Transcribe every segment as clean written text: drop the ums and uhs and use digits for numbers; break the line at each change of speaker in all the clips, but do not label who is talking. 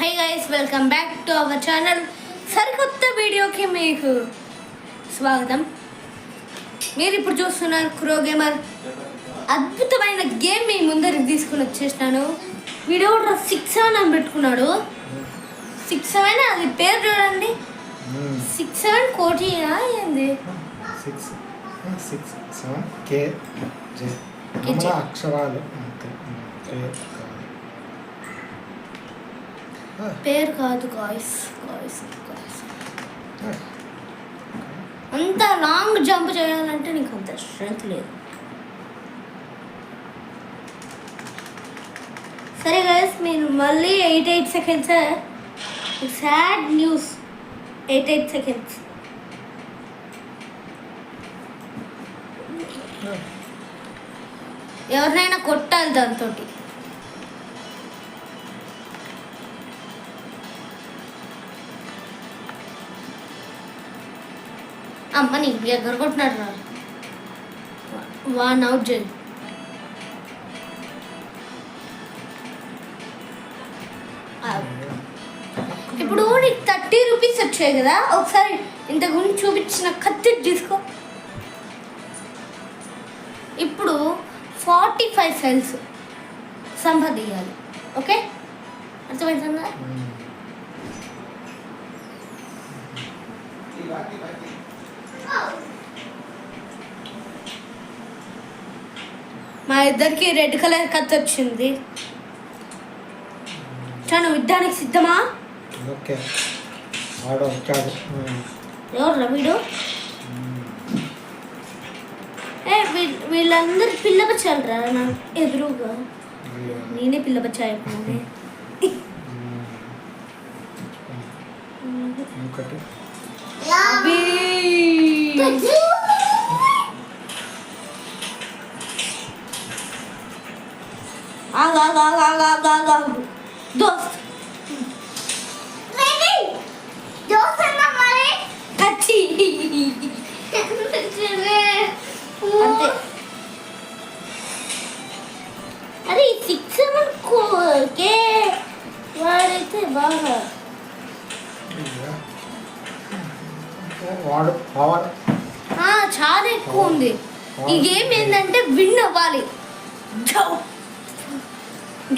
Hi guys, welcome back to our channel. సరికొత్త వీడియోకి మీకు స్వాగతం. మీరు ఇప్పుడు చూస్తున్నారు క్రో గేమర్. అద్భుతమైన గేమ్ మీ ముందరికి తీసుకుని వచ్చేసినాను. వీడియో 6-7 అని పెట్టుకున్నాడు. 6-7 అది పేరు చూడండి. 6-7 కోటి ఏంది
6-7 అక్షరాలు
పేరు కాదు గాయ్స్. అంత లాంగ్ జంప్ చేయాలంటే నీకు అంత స్ట్రెంత్ లేదు. సరే గాయస్, మీరు మళ్ళీ 8 సెకండ్స్. Sad news. 8 సెకండ్స్. ఎవరినైనా కొట్టాలి దాంతో. అమ్మని దగ్గర కొట్టినాడు రా. 1 అవుట్ చేయి. ఇప్పుడు నీకు 30 రూపీస్ వచ్చాయి కదా, ఒకసారి ఇంతకు ముందు చూపించిన కత్తి తీసుకో. ఇప్పుడు 45 సెల్స్ సంపాదించాలి. ఓకే, అర్థమవుతుందా? మా ఇద్దరికి రెడ్ కలర్ కత్తి వచ్చింది. చాను యుద్ధానికి సిద్ధమా?
ఓకే, ఆడో వచ్చాడు.
ఎవరు వీడు? వీళ్ళందరూ పిల్ల బచ్చాలరా నా ఎదురుగా. నేనే పిల్ల బచ్చా అయిపోయింది. దోస్త్ అంతే. అరే 6-7 కే వాడైతే బాగా చాలా ఎక్కువ ఉంది. ఈ గేమ్ ఏంటంటే విన్ అవ్వాలి,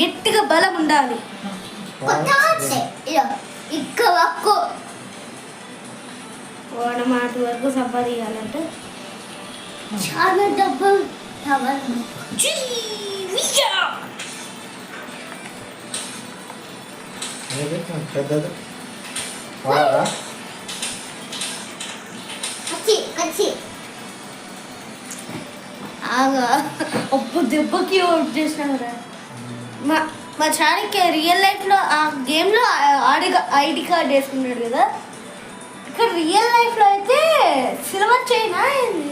గట్టిగా బలం ఉండాలి. వాడు మాట వరకు సంపాదించాలంటే చాలా డబ్బులు
పెద్దది.
ఒక్క దెబ్బకి అవుట్ చేసినారా. మా చాణక్య రియల్ లైఫ్లో ఆ గేమ్లో ఐడి కార్డ్ వేసుకున్నాడు కదా, ఇక్కడ రియల్ లైఫ్లో అయితే సిల్వర్ చైనా ఏంది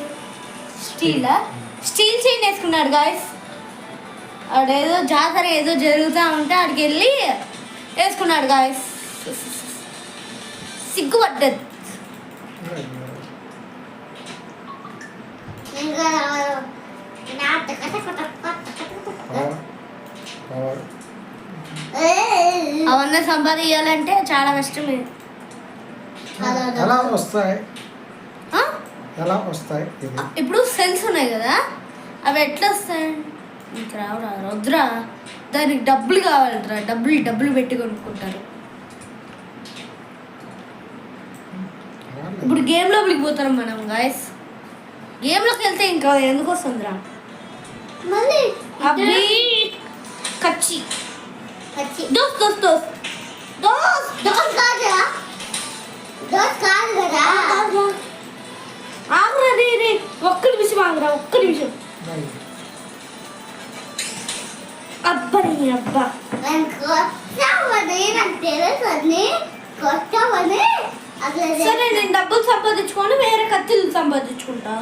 స్టీల్ చైన్ వేసుకున్నాడు గాయస్. ఆడేదో జాతర ఏదో జరుగుతూ ఉంటే ఆడికి వెళ్ళి వేసుకున్నాడు గాయస్. సిగ్గుపడ్డది. అవన్నీ సంపాదించాలంటే చాలా కష్టమే.
ఎలా వస్తాయి?
ఇప్పుడు సెల్స్ ఉన్నాయి కదా, అవి ఎట్లా వస్తాయి? నీకు రావురా వద్దురా, దానికి డబ్బులు కావాలరా. డబ్బులు పెట్టి కొనుక్కుంటారు. ఇప్పుడు గేమ్ లోపలికి పోతాం మనం గాయస్. గేమ్లోకి వెళ్తే ఇంకా ఎందుకు వస్తుందిరా మళ్ళీ అవి కచ్చి ఒక్క నిమిషం ఆగురా, ఒక్క నిమిషం. అబ్బని అబ్బా, సరే నేను డబ్బులు సంపాదించుకొని వేరే కత్తిలు సంపాదించుకుంటా.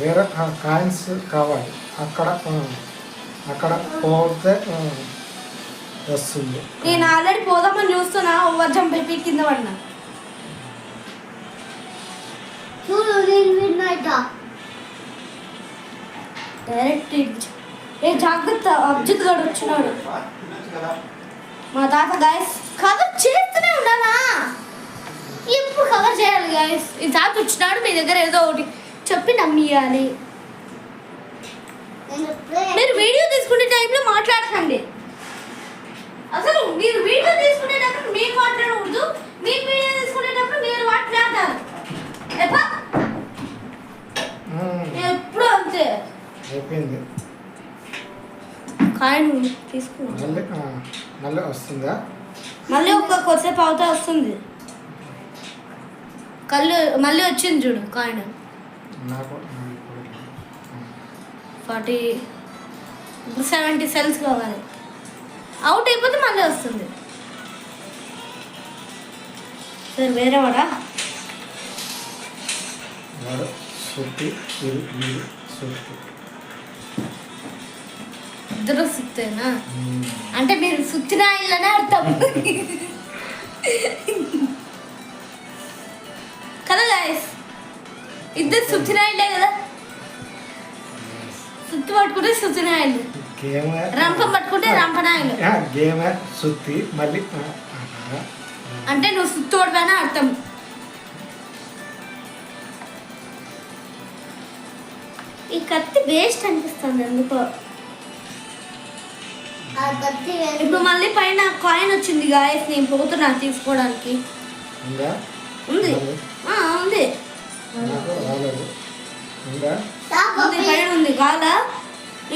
వేరే కాయిన్స్ కావాలి. అక్కడ పోతే వస్తుంది.
నేను ఆల్రెడీ పోదామని చూస్తున్నా, ఓవర్ జంప్ అయిపోయి కింద పడినా. చూడు డైరెక్ట్ ఏ జాగ్రత్త అబ్జిత్ గడు వచ్చినాడు మా తాత గాయస్ కవర్ చేస్తూనే ఉండాలా ఎప్పుడు కవర్ చేయాలి గాయస్ ఈ తాత వచ్చినాడు మీ దగ్గర ఏదో ఒకటి చెప్పి నమ్మియాలి మీరు వీడియో తీసుకునే టైంలో మాట్లాడకండి అసలు మీరు వీడియో తీసుకునేటప్పుడు మీరు మాట్లాడకూడదు మీరు వీడియో తీసుకునేటప్పుడు మీరు మాట్లాడతారు ఎప్పుడు అంతే
అయిపోయింది.
కాయను తీసుకున్నా
మళ్ళీ వస్తుందా?
మళ్ళీ కొద్దిసేపు అవుతా వస్తుంది. మళ్ళీ వచ్చింది చూడు కాయిన్
నాకు
70 సెల్స్ కావాలి. అవుట్ అయిపోతే మళ్ళీ వస్తుంది. సరే వేరే వాడా
సుత్తి సుత్తి
ఇద్దరు సుత్తేనా అంటే మీరు సుత్తిన ఇల్లనే అర్థం కదా గాయస్ ఇద్దరు సుత్తిన ఇల్లే కదా సుత్తి పట్టుకుంటే సుత్తినాయలు రంపం పట్టుకుంటే రంపనాయలు
గేమ్ సుత్తి మళ్ళీ
అంటే నువ్వు సుత్తి ఓడిపోయినా అర్థం. ఈ కత్తి వేస్ట్ అనిపిస్తుంది ఎందుకో. ఇప్పుడు మళ్ళీ పైన కాయిన్ వచ్చింది గాయస్ నేను పోతున్నా తీసుకోవడానికి. ఉంది ఉంది పైన ఉంది కాదా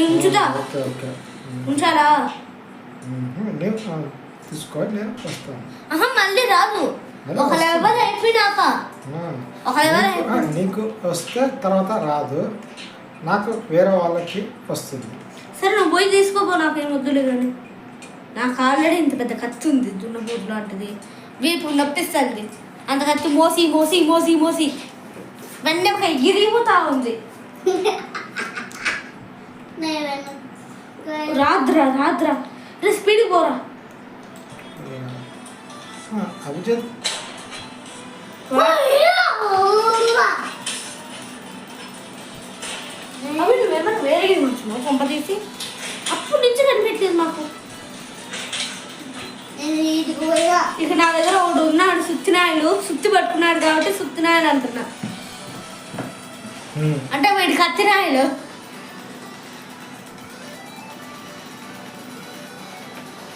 ఉంచుతా ఉంచాలా
తీసుకో నేను వస్తాను.
మళ్ళీ రాదు ఒక లెవెల్ అయిపోయినాక ఒక లెవెల్
నీకు వస్తే తర్వాత రాదు నాకు వేరే వాళ్ళకి వస్తుంది.
సరే నువ్వు పోయి తీసుకోపో నాకేం వద్దులే కానీ నాకు ఆల్రెడీ ఇంత పెద్ద కత్తి ఉంది దున్నపోతు లాంటిది వీపు నొప్పిస్తుంది అంత కత్తి మోసి మోసి మోసి మోసి వెంటనే ఒక ఎగిరిపోతా ఉంది. రాద్రా రాద్రా స్పీడ్ పోరా
అభిజిత్
అవి నువ్వేమన్నా వేరే ఉంచున్నావు కొంప తీసి అప్పటి నుంచి కనిపెట్టలేదు మాకు. ఇక నా దగ్గర ఒకడు ఉన్నాడు సుత్తినాయలు సుత్తి పట్టుకున్నాడు కాబట్టి సుత్తినాయలు అంటున్నా అంటే వీడి కత్తినాయలు.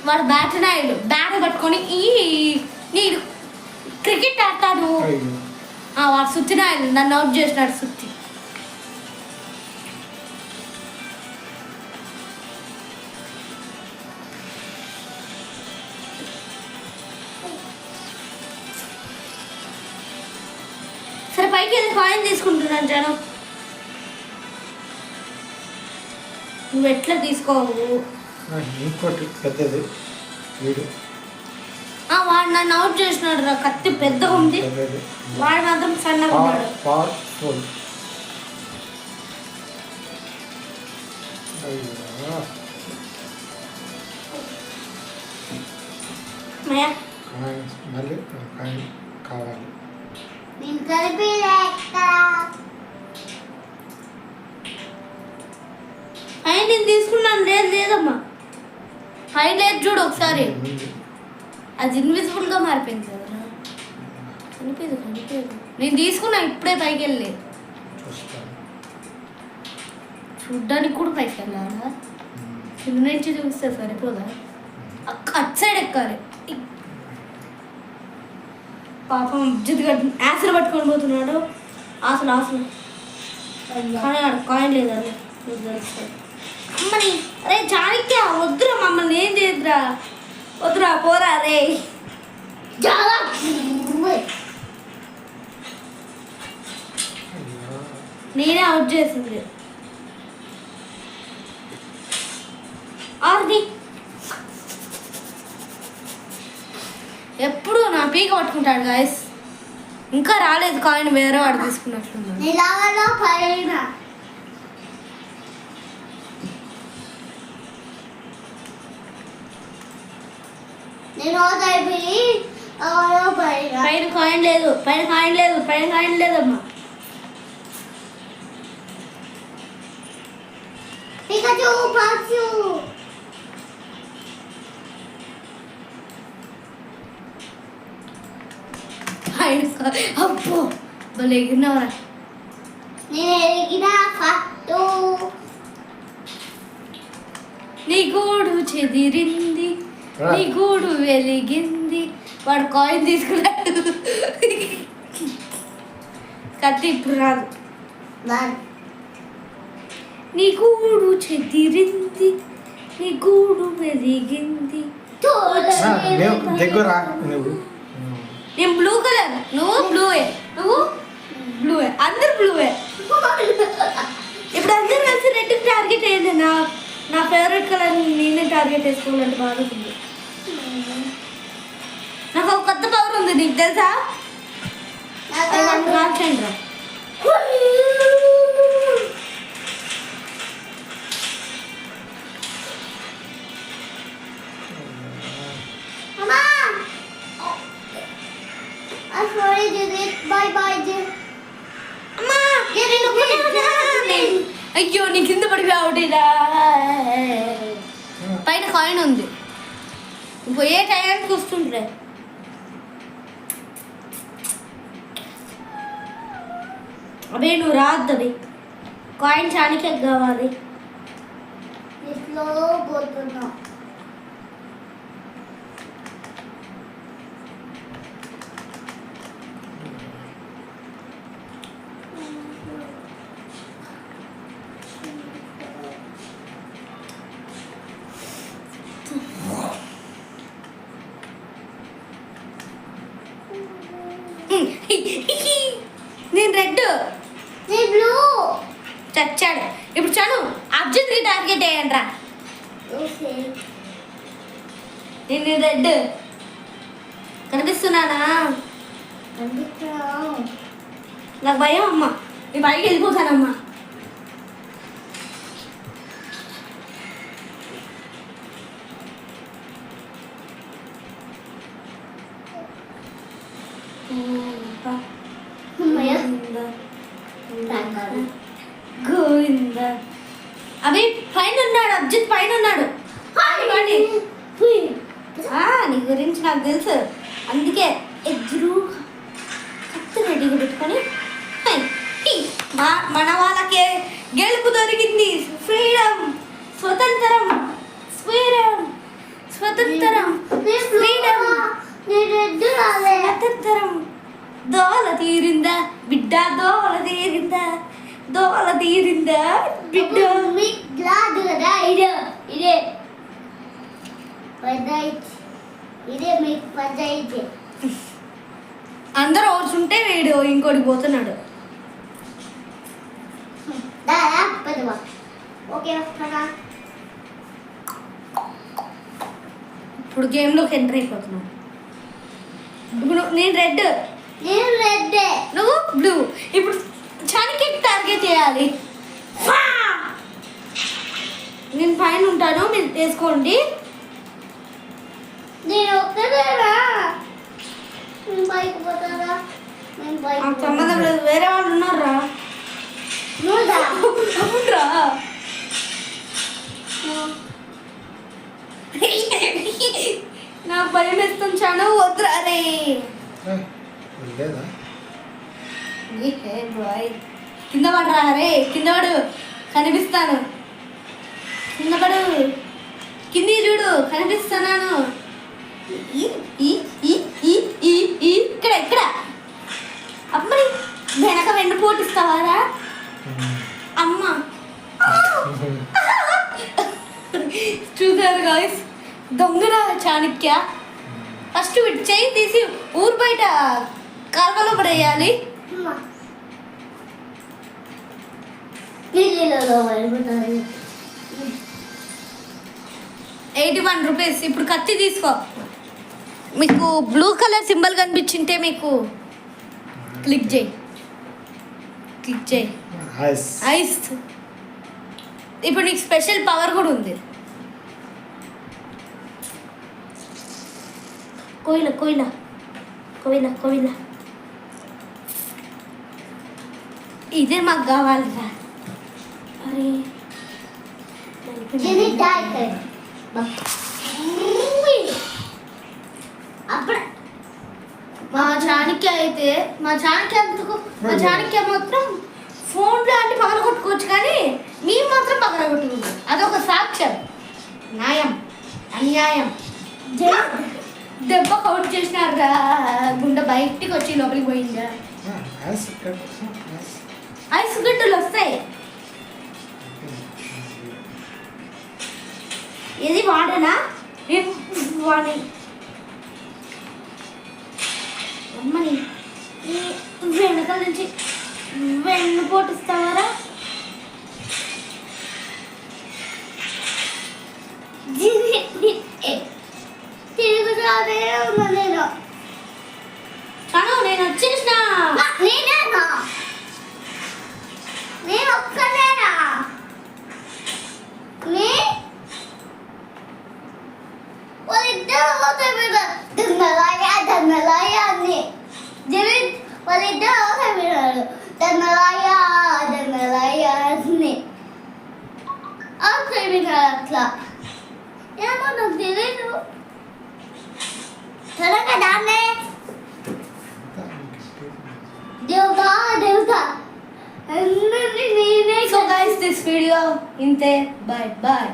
వాడు బ్యాటనాయలు బ్యాట్ పట్టుకొని నీడు క్రికెట్ ఆడతాడు వాడు సుత్తినాయలు నన్ను అవుట్ చేసినాడు సుత్తి. సరే పైకి వెళ్ళి కాయిన్ తీసుకుంటున్నాను జనం. నువ్వు ఎట్లా తీసుకోవు
ఇంకోటి పెద్దది వీడు
వాడు నన్ను అవుట్ చేసినాడు రా కత్తి పెద్దగా ఉంది వాడు మాత్రం సన్నగా ఉన్నాడు.
పవర్ఫుల్ మళ్ళీ కావాలి
పైన నేను తీసుకున్నాను లేదు లేదమ్మా పైన లేదు చూడు ఒకసారి అది ఇన్విజిబుల్గా మారిపోయింది కదా కనిపించదు కనిపించదు. నేను తీసుకున్నా ఇప్పుడే పైకి వెళ్ళి చూడ్డానికి కూడా పైకి వెళ్ళాలా కింద నుంచి చూస్తే సరిపోదా అటు సైడ్ ఎక్కాలి. పాపం జిద్దుగా యాసలు పట్టుకొని పోతున్నాడు ఆసలు ఆసలు కానీ కాయిన్ లేదు అది అమ్మని అరే చాణక్య వద్దురా మమ్మల్ని ఏం చేయద్దురా వద్దురా పోరా రే నేనే అవుట్ చేసింది ఆర్ది ఎప్పుడు నా పీక పట్టుకుంటాడు గాయస్. ఇంకా రాలేదు కాయిన్ వేరే వాడు తీసుకున్నట్లున్నాడు. పైన కాయిన్ లేదు పైన కాయిన్ లేదు పైన కాయిన్ లేదమ్మా భలే ఎగిరినవరా.
నేను ఎగిన ఫస్ట్.
నీ గూడు చెదిరింది, నీ గూడు వెలిగింది. వాడు కాయిన్ తీసుకున్నాడు. కత్తి ఇప్పుడు రాదు. నీ గూడు చెదిరింది, నీ గూడు వెలిగింది.
దగ్గర నువ్వు
నేను బ్లూ కలర్, నువ్వు బ్లూవే, నువ్వు బ్లూవే, అందరు బ్లూవే. ఇప్పుడు అందరు కలిసి రెడ్ టార్గెట్ అయ్యింది. నా ఫేవరెట్ కలర్ నేనే టార్గెట్ వేసుకోవాలంటే బాగుంటుంది. నాకు ఒక కొత్త పవర్ ఉంది, నీకు తెలుసా? రాక్షండ్రా. అయ్యో నీ కింద పడిపోయావుటిరా. పైన కాయిన్ ఉంది, పోయే టైంకి వస్తుంటే. అదే నువ్వు రాద్దు, అవి కాయిన్ చానికే కావాలి.
ఇట్లో పోతున్నా.
నేను రెడ్,
నేను బ్లూ.
చచ్చాడు. ఇప్పుడు చాలు అర్జున్కి టార్గెట్ వేయండిరా. నేను రెడ్ కనిపిస్తున్నానా? నాకు భయం అమ్మ, నేను బయటకి వెళ్ళిపోతానమ్మా. గోవింద. అవి పైన ఉన్నాడు, అర్జున్ పైన ఉన్నాడు. నీ గురించి నాకు తెలుసు, అందుకే ఎదురు కత్తి రెడీగా పెట్టుకొని మన వాళ్ళకే గెలుపు దొరికింది. ఫ్రీడమ్, స్వతంత్రం, ఫ్రీడమ్, స్వతంత్రం, ఫ్రీడమ్, స్వతంత్రం. దోల తీరిందా బిడ్డ, దోల తీరిందా, దోల తీరిందా బిడ్డ.
ఇదే మీకు పంచాయితీ.
అందరూ ఓడ్చుంటే వీడు ఇంకోటి పోతున్నాడు.
ఓకే
ఇప్పుడు గేమ్లోకి ఎంటర్ అయిపోతున్నావు. ఇప్పుడు నేను రెడ్,
నేను రెడ్,
నువ్వు బ్లూ. ఇప్పుడు చానికి టార్గెట్ చేయాలి. నేను పైన ఉంటాను, మీరు వేసుకోండి.
నేను ఒక్కదేనా? నేను బైక్ పోతారా? నేను బైక్
నాకు సంబంధం లేదు, వేరే వాళ్ళు ఉన్నారా? అవునరా? నాకు భయం వేస్తుంచాను, వద్దురా రే.
లేదా
కింద పడరా రే, కింద పడు, కనిపిస్తాను. కింద పడు, కింది చూడు, కనిపిస్తున్నాను. ఇక్కడ ఇక్కడ అమ్మని వెనక వెంట పోటిస్తావారా అమ్మ? చూసారు గాయస్, దొంగన చాణక్య. ఫస్ట్ వీటి చేయి తీసి ఊరు బయట కాలువలో పడేయాలి. 81 రూపీస్. ఇప్పుడు కత్తి తీసుకో. మీకు బ్లూ కలర్ సింబల్ కనిపించింటే మీకు క్లిక్ చేయి, క్లిక్ చేయి. ఐస్. ఇప్పుడు నీకు స్పెషల్ పవర్ కూడా ఉంది. కోయిల కోయిల కోయిల కోయిల, ఇదే మాకు కావాలిరా. అరే
అప్పుడు
మా చాణక్య అయితే మా చాణక్య మాత్రం ఫోన్లో అన్ని పగల కొట్టుకోవచ్చు కానీ మేము మాత్రం పగల కొట్టుకుంటాం. అదొక సాక్ష్యం. న్యాయం అన్యాయం. దెబ్బ కౌట్ చేసినారా గుండె బయటికి వచ్చి లోపలికి పోయిందా. ఐస్ గడ్డలు వస్తాయి. ఇది వాడనా వాడి అమ్మని వెనకాల నుంచి వెన్ను పోటిస్తావారా.
తిరుగుతానే ఉన్నా నేను.
తను నేను వచ్చేసిన.
నేనేనా? నేను ఒక్కనేనా? వాళ్ళిద్దరు పోతే మీరు ధర్మలాయ అని జరీద్ వాళ్ళిద్దరు పోతే మీరు ధర్మలాయ అని అట్లా ఏమో నాకు తెలియదు. త్వరగా దాన్నే దేవుడా అందరినీ నేనే.
So guys, this video inte. Bye bye.